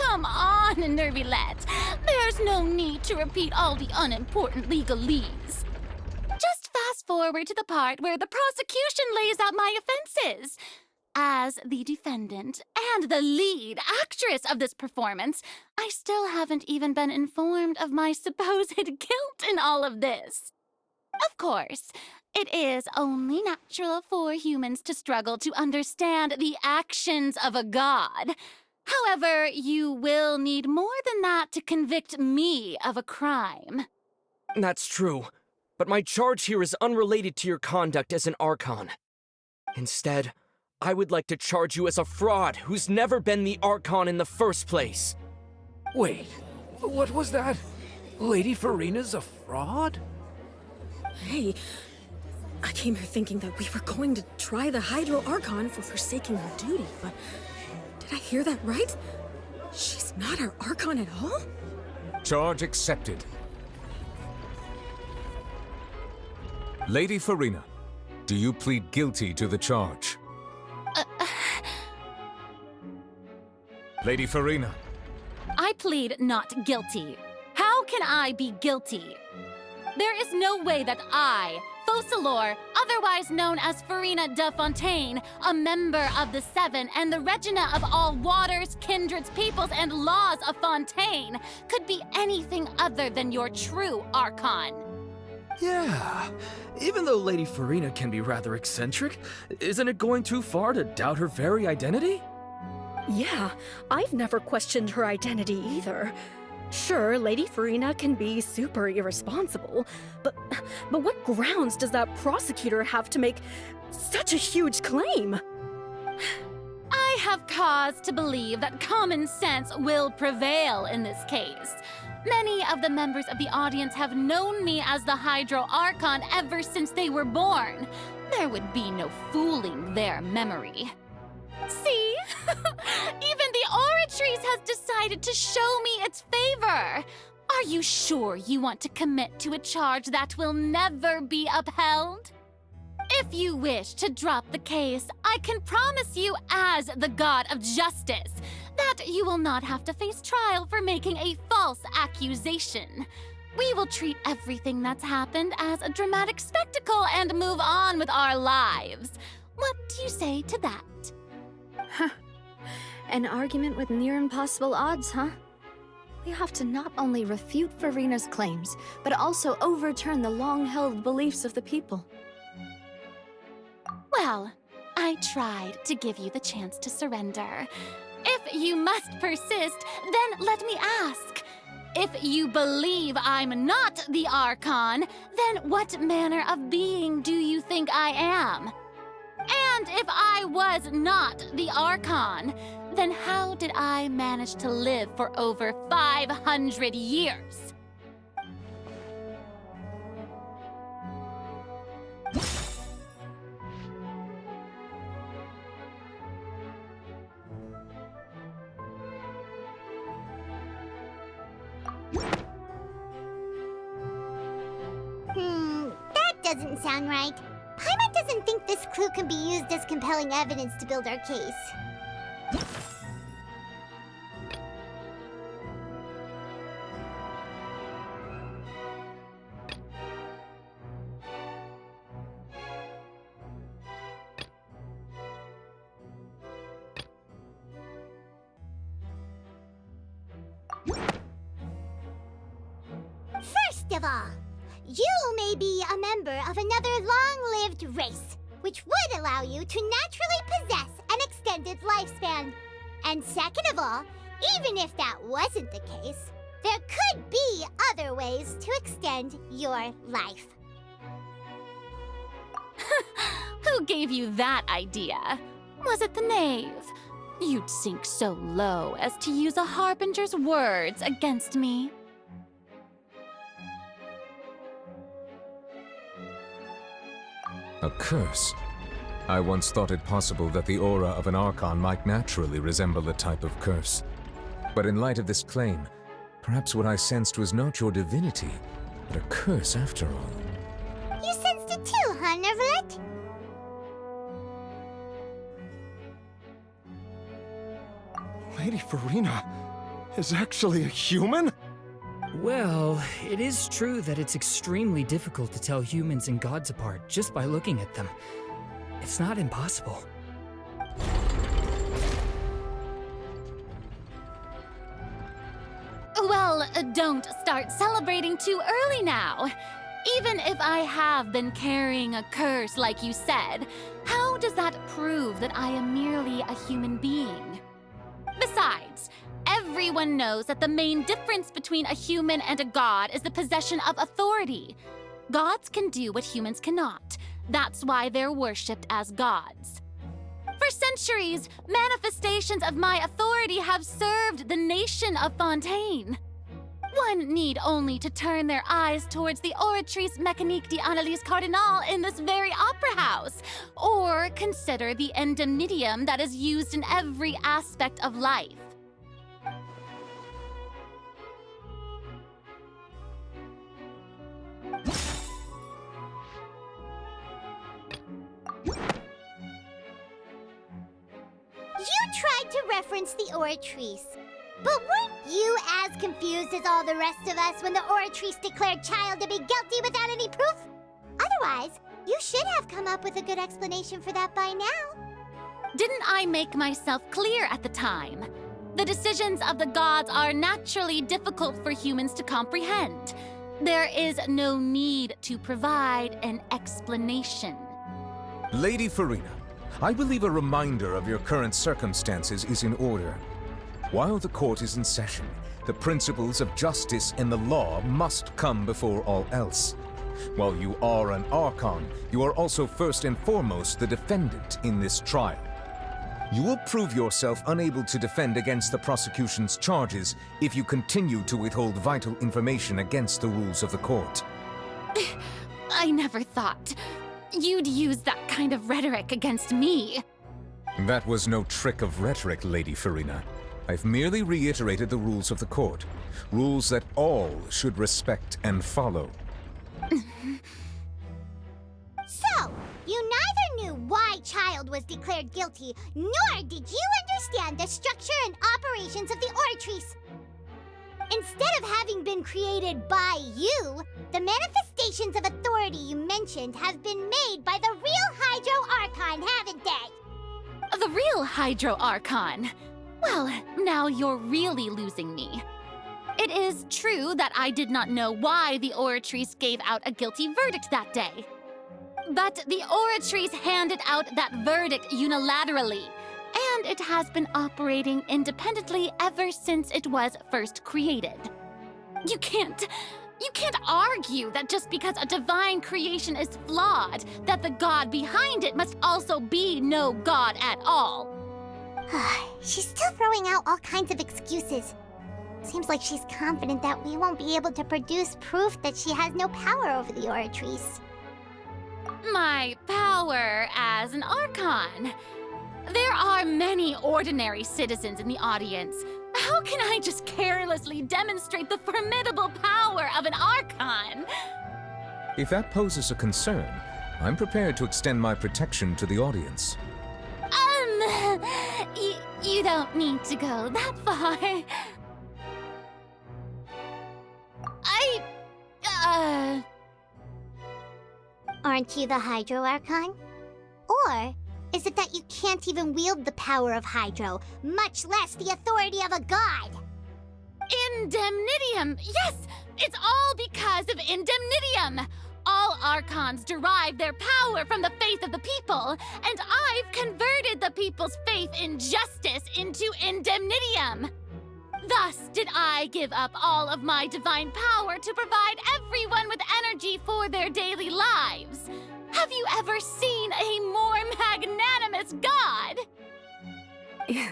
Come on, Nervylette. There's no need to repeat all the unimportant legalese. Just fast forward to the part where the prosecution lays out my offenses. As the defendant and the lead actress of this performance, I still haven't even been informed of my supposed guilt in all of this. Of course, it is only natural for humans to struggle to understand the actions of a god. However, you will need more than that to convict me of a crime. That's true, but my charge here is unrelated to your conduct as an Archon. Instead, I would like to charge you as a fraud who's never been the Archon in the first place. Wait, what was that? Lady Furina's a fraud? Hey, I came here thinking that we were going to try the Hydro Archon for forsaking her duty, but did I hear that right? She's not our Archon at all? Charge accepted. Lady Furina, do you plead guilty to the charge? Lady Furina. I plead not guilty. How can I be guilty? There is no way that I, Focalors, otherwise known as Furina de Fontaine, a member of the Seven and the Regina of all waters, kindreds, peoples, and laws of Fontaine, could be anything other than your true Archon. Yeah, even though Lady Furina can be rather eccentric, isn't it going too far to doubt her very identity? Yeah, I've never questioned her identity either. Sure, Lady Furina can be super irresponsible, but what grounds does that prosecutor have to make such a huge claim? I have cause to believe that common sense will prevail in this case. Many of the members of the audience have known me as the Hydro Archon ever since they were born. There would be no fooling their memory. See? Even the Oratrice has decided to show me its favor. Are you sure you want to commit to a charge that will never be upheld? If you wish to drop the case, I can promise you as the God of Justice that you will not have to face trial for making a false accusation. We will treat everything that's happened as a dramatic spectacle and move on with our lives. What do you say to that? An argument with near impossible odds, huh? We have to not only refute Furina's claims, but also overturn the long-held beliefs of the people. Well, I tried to give you the chance to surrender. If you must persist, then let me ask. If you believe I'm not the Archon, then what manner of being do you think I am? And if I was not the Archon, then how did I manage to live for over 500 years? That doesn't sound right. Paimon doesn't think this clue can be used as compelling evidence to build our case. First of all, you may be a member of another long-lived race, which would allow you to naturally possess an extended lifespan. And second of all, even if that wasn't the case, there could be other ways to extend your life. Who gave you that idea? Was it the knave? You'd sink so low as to use a harbinger's words against me. A curse? I once thought it possible that the aura of an Archon might naturally resemble a type of curse. But in light of this claim, perhaps what I sensed was not your divinity, but a curse after all. You sensed it too, huh, Nervylette? Lady Furina, is actually a human? Well, it is true that it's extremely difficult to tell humans and gods apart just by looking at them. It's not impossible. Well, don't start celebrating too early now. Even if I have been carrying a curse like you said, how does that prove that I am merely a human being? Besides, everyone knows that the main difference between a human and a god is the possession of authority. Gods can do what humans cannot. That's why they're worshipped as gods. For centuries, manifestations of my authority have served the nation of Fontaine. One need only to turn their eyes towards the Oratrice Mécanique d'Analyse Cardinal in this very opera house, or consider the indemnitium that is used in every aspect of life. You tried to reference the Oratrice. But weren't you as confused as all the rest of us when the Oratrice declared Child to be guilty without any proof? Otherwise, you should have come up with a good explanation for that by now. Didn't I make myself clear at the time? The decisions of the gods are naturally difficult for humans to comprehend. There is no need to provide an explanation. Lady Furina, I believe a reminder of your current circumstances is in order. While the court is in session, the principles of justice and the law must come before all else. While you are an Archon, you are also first and foremost the defendant in this trial. You will prove yourself unable to defend against the prosecution's charges if you continue to withhold vital information against the rules of the court. I never thought you'd use that kind of rhetoric against me. That was no trick of rhetoric, Lady Furina. I've merely reiterated the rules of the court. Rules that all should respect and follow. So, you neither knew why Child was declared guilty, nor did you understand the structure and operations of the Oratrice. Instead of having been created by you, the manifestations of authority you mentioned have been made by the real Hydro Archon, haven't they? The real Hydro Archon? Well, now you're really losing me. It is true that I did not know why the Oratrice gave out a guilty verdict that day. But the Oratrice handed out that verdict unilaterally, and it has been operating independently ever since it was first created. You can't argue that just because a divine creation is flawed, that the god behind it must also be no god at all. She's still throwing out all kinds of excuses. Seems like she's confident that we won't be able to produce proof that she has no power over the Oratrice. My power as an Archon. There are many ordinary citizens in the audience. How can I just carelessly demonstrate the formidable power of an Archon? If that poses a concern, I'm prepared to extend my protection to the audience. You don't need to go that far. Aren't you the Hydro Archon? Or is it that you can't even wield the power of Hydro, much less the authority of a god? Indemnitium! Yes! It's all because of Indemnitium! All Archons derive their power from the faith of the people, and I've converted the people's faith in justice into Indemnitium! Thus did I give up all of my divine power to provide everyone with energy for their daily lives. Have you ever seen a more magnanimous god?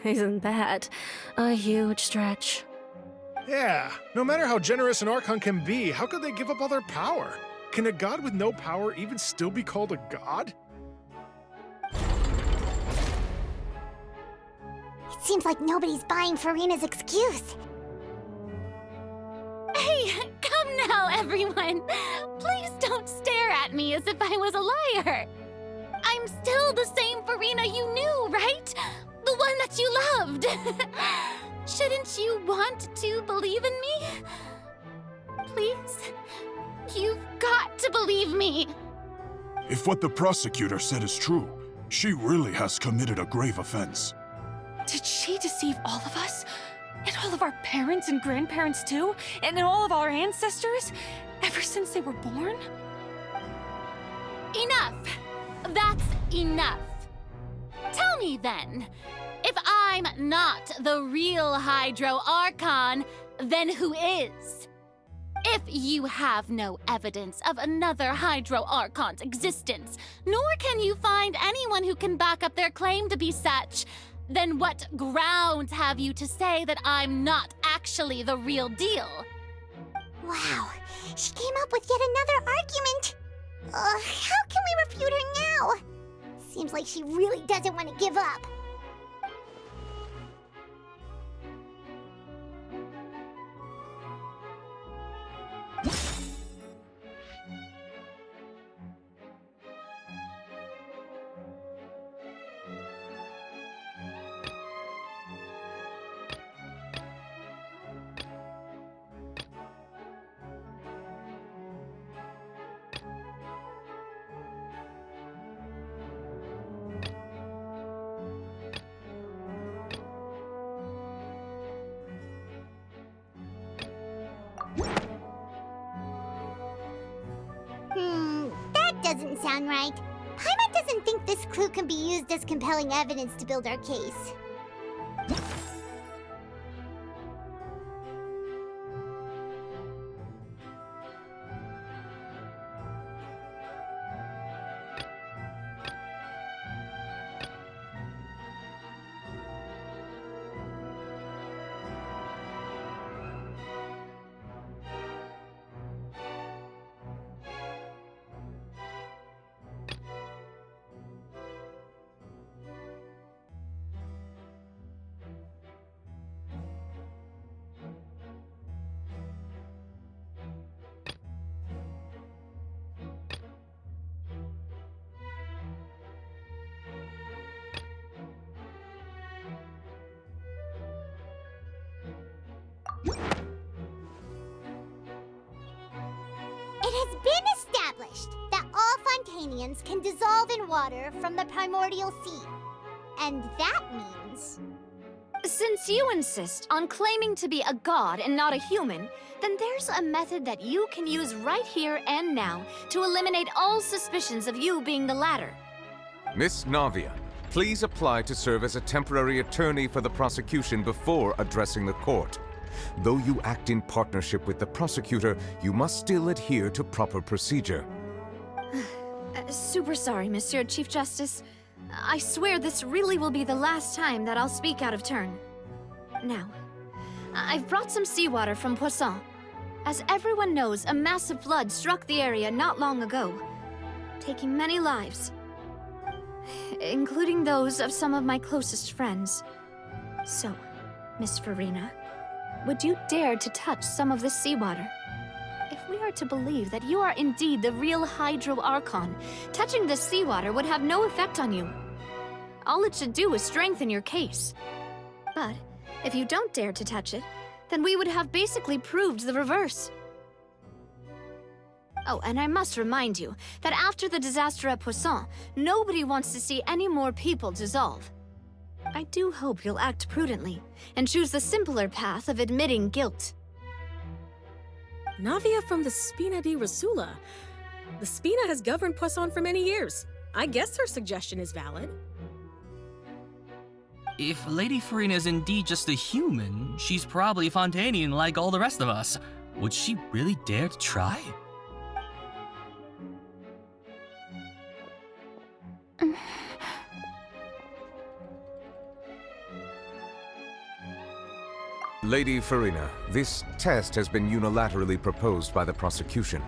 Isn't that a huge stretch? Yeah, no matter how generous an Archon can be, how could they give up all their power? Can a god with no power even still be called a god? It seems like nobody's buying Furina's excuse. Hey, come now, everyone. Please don't stare at me as if I was a liar. I'm still the same Furina you knew, right? The one that you loved. Shouldn't you want to believe in me? Please? You've got to believe me! If what the prosecutor said is true, she really has committed a grave offense. Did she deceive all of us? And all of our parents and grandparents too? And all of our ancestors? Ever since they were born? Enough! That's enough! Tell me then, if I'm not the real Hydro Archon, then who is? If you have no evidence of another Hydro Archon's existence, nor can you find anyone who can back up their claim to be such, then what grounds have you to say that I'm not actually the real deal? Wow, she came up with yet another argument. How can we refute her now? Seems like she really doesn't want to give up. That doesn't sound right. Paimon doesn't think this clue can be used as compelling evidence to build our case. It has been established that all Fontanians can dissolve in water from the primordial sea. And that means... Since you insist on claiming to be a god and not a human, then there's a method that you can use right here and now to eliminate all suspicions of you being the latter. Miss Navia, please apply to serve as a temporary attorney for the prosecution before addressing the court. Though you act in partnership with the prosecutor, you must still adhere to proper procedure. Super sorry, Monsieur Chief Justice. I swear this really will be the last time that I'll speak out of turn. Now, I've brought some seawater from Poisson. As everyone knows, a massive flood struck the area not long ago, taking many lives, including those of some of my closest friends. So, Miss Furina, would you dare to touch some of this seawater? If we are to believe that you are indeed the real Hydro Archon, touching this seawater would have no effect on you. All it should do is strengthen your case. But if you don't dare to touch it, then we would have basically proved the reverse. Oh, and I must remind you that after the disaster at Poisson, nobody wants to see any more people dissolve. I do hope you'll act prudently and choose the simpler path of admitting guilt. Navia from the Spina di Rasula. The Spina has governed Poisson for many years. I guess her suggestion is valid. If Lady Furina is indeed just a human, she's probably Fontanian like all the rest of us. Would she really dare to try? Lady Furina, this test has been unilaterally proposed by the prosecution.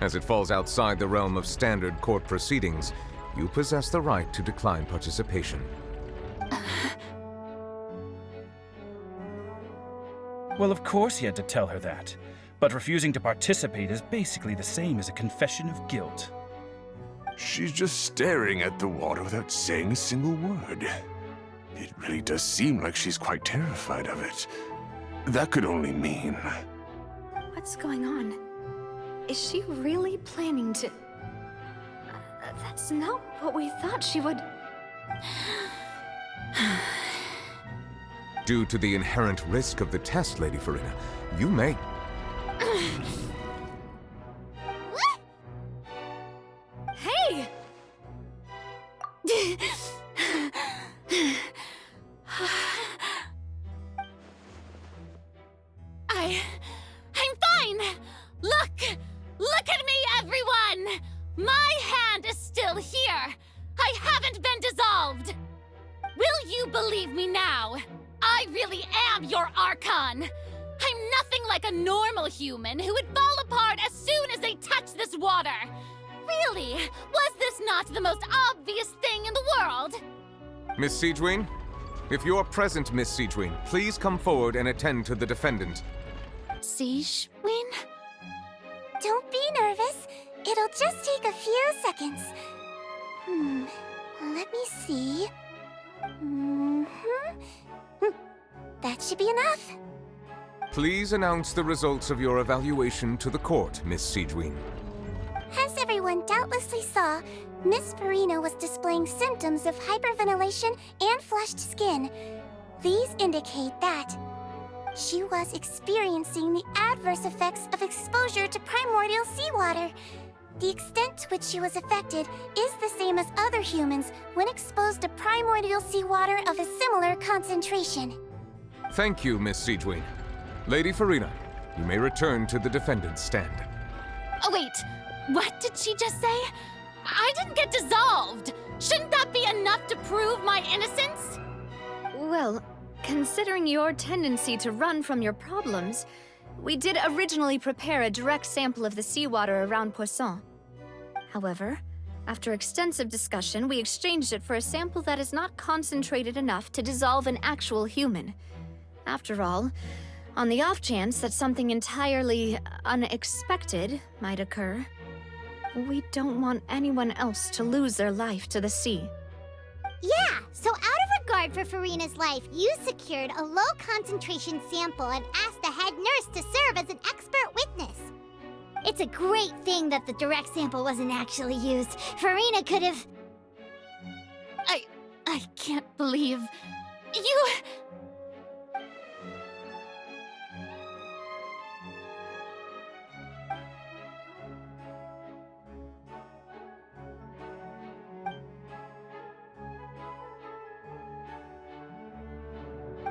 As it falls outside the realm of standard court proceedings, you possess the right to decline participation. Well, of course he had to tell her that. But refusing to participate is basically the same as a confession of guilt. She's just staring at the water without saying a single word. It really does seem like she's quite terrified of it. That could only mean... What's going on? Is she really planning to... That's not what we thought she would... Due to the inherent risk of the test, Lady Furina, you may... Hey! I'm fine! Look at me, everyone! My hand is still here! I haven't been dissolved! Will you believe me now? I really am your Archon! I'm nothing like a normal human who would fall apart as soon as they touch this water! Really? Was this not the most obvious thing in the world? Miss Siegewien? If you're present, Miss Siegewien, please come forward and attend to the defendant. Siegewien? Don't be nervous. It'll just take a few seconds. Let me see. That should be enough. Please announce the results of your evaluation to the court, Miss Siegewien. As everyone doubtlessly saw, Miss Furina was displaying symptoms of hyperventilation and flushed skin. These indicate that she was experiencing the adverse effects of exposure to primordial seawater. The extent to which she was affected is the same as other humans when exposed to primordial seawater of a similar concentration. Thank you, Miss Siegewien. Lady Furina, you may return to the defendant's stand. Oh, wait. What did she just say? I didn't get dissolved. Shouldn't that be enough to prove my innocence? Well, considering your tendency to run from your problems, we did originally prepare a direct sample of the seawater around Poisson. However, after extensive discussion, we exchanged it for a sample that is not concentrated enough to dissolve an actual human. After all, on the off chance that something entirely unexpected might occur, we don't want anyone else to lose their life to the sea. Yeah, so out of regard for Furina's life, you secured a low-concentration sample and asked the head nurse to serve as an expert witness. It's a great thing that the direct sample wasn't actually used. Furina could have... I can't believe... You...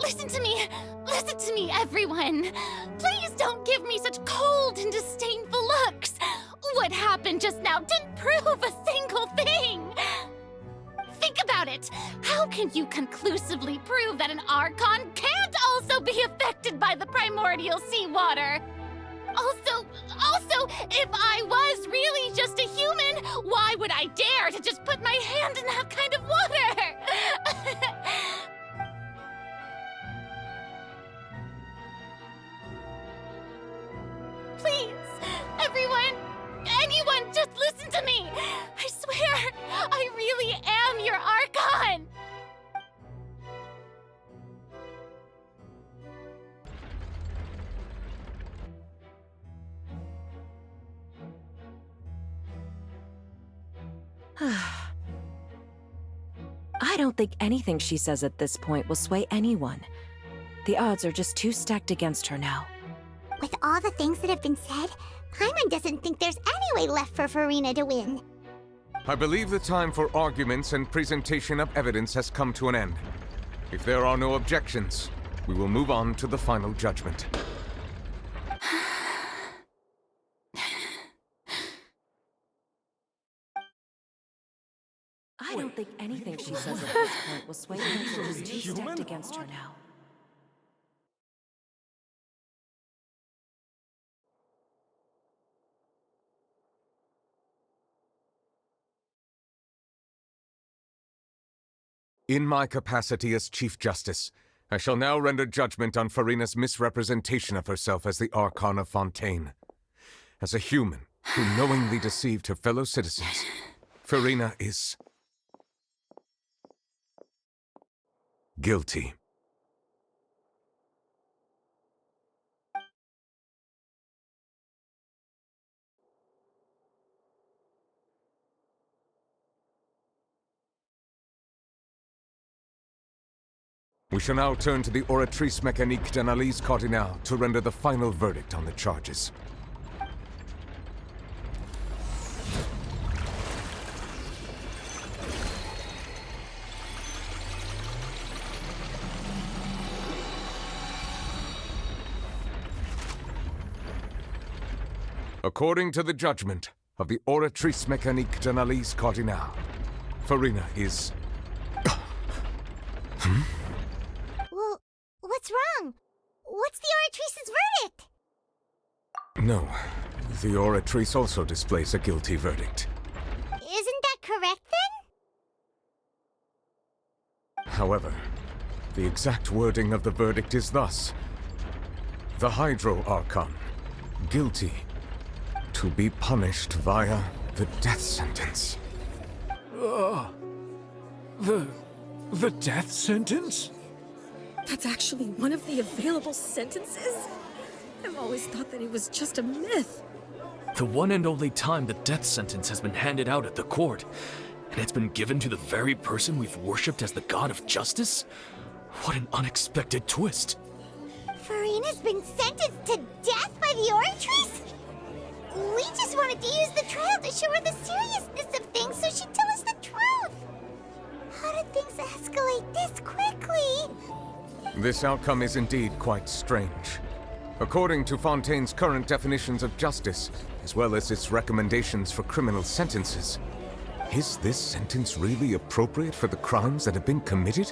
Listen to me, everyone! Please don't give me such cold and disdainful looks! What happened just now didn't prove a single thing! Think about it! How can you conclusively prove that an Archon can't also be affected by the primordial seawater? Also, if I was really just a human, why would I dare to just put my hand in that kind of water? Please, everyone, anyone, just listen to me! I swear, I really am your Archon! I don't think anything she says at this point will sway anyone. The odds are just too stacked against her now. With all the things that have been said, Paimon doesn't think there's any way left for Furina to win. I believe the time for arguments and presentation of evidence has come to an end. If there are no objections, we will move on to the final judgment. I don't think anything she says at this point will sway anyone. She's too stacked against her now. In my capacity as Chief Justice, I shall now render judgment on Furina's misrepresentation of herself as the Archon of Fontaine. As a human who knowingly deceived her fellow citizens, Furina is... guilty. We shall now turn to the Oratrice Mécanique d'Analyse Cardinale to render the final verdict on the charges. According to the judgment of the Oratrice Mécanique d'Analyse Cardinale, Furina is... Well, what's wrong? What's the Oratrice's verdict? No, the Oratrice also displays a guilty verdict. Isn't that correct then? However, the exact wording of the verdict is thus. The Hydro Archon, guilty, to be punished via the death sentence. The death sentence? That's actually one of the available sentences? I've always thought that it was just a myth. The one and only time the death sentence has been handed out at the court, and it's been given to the very person we've worshipped as the god of justice? What an unexpected twist. Furina's been sentenced to death by the Oratrice? We just wanted to use the trial to show her the seriousness of things so she'd tell us the truth. How did things escalate this quickly? This outcome is indeed quite strange. According to Fontaine's current definitions of justice, as well as its recommendations for criminal sentences, is this sentence really appropriate for the crimes that have been committed?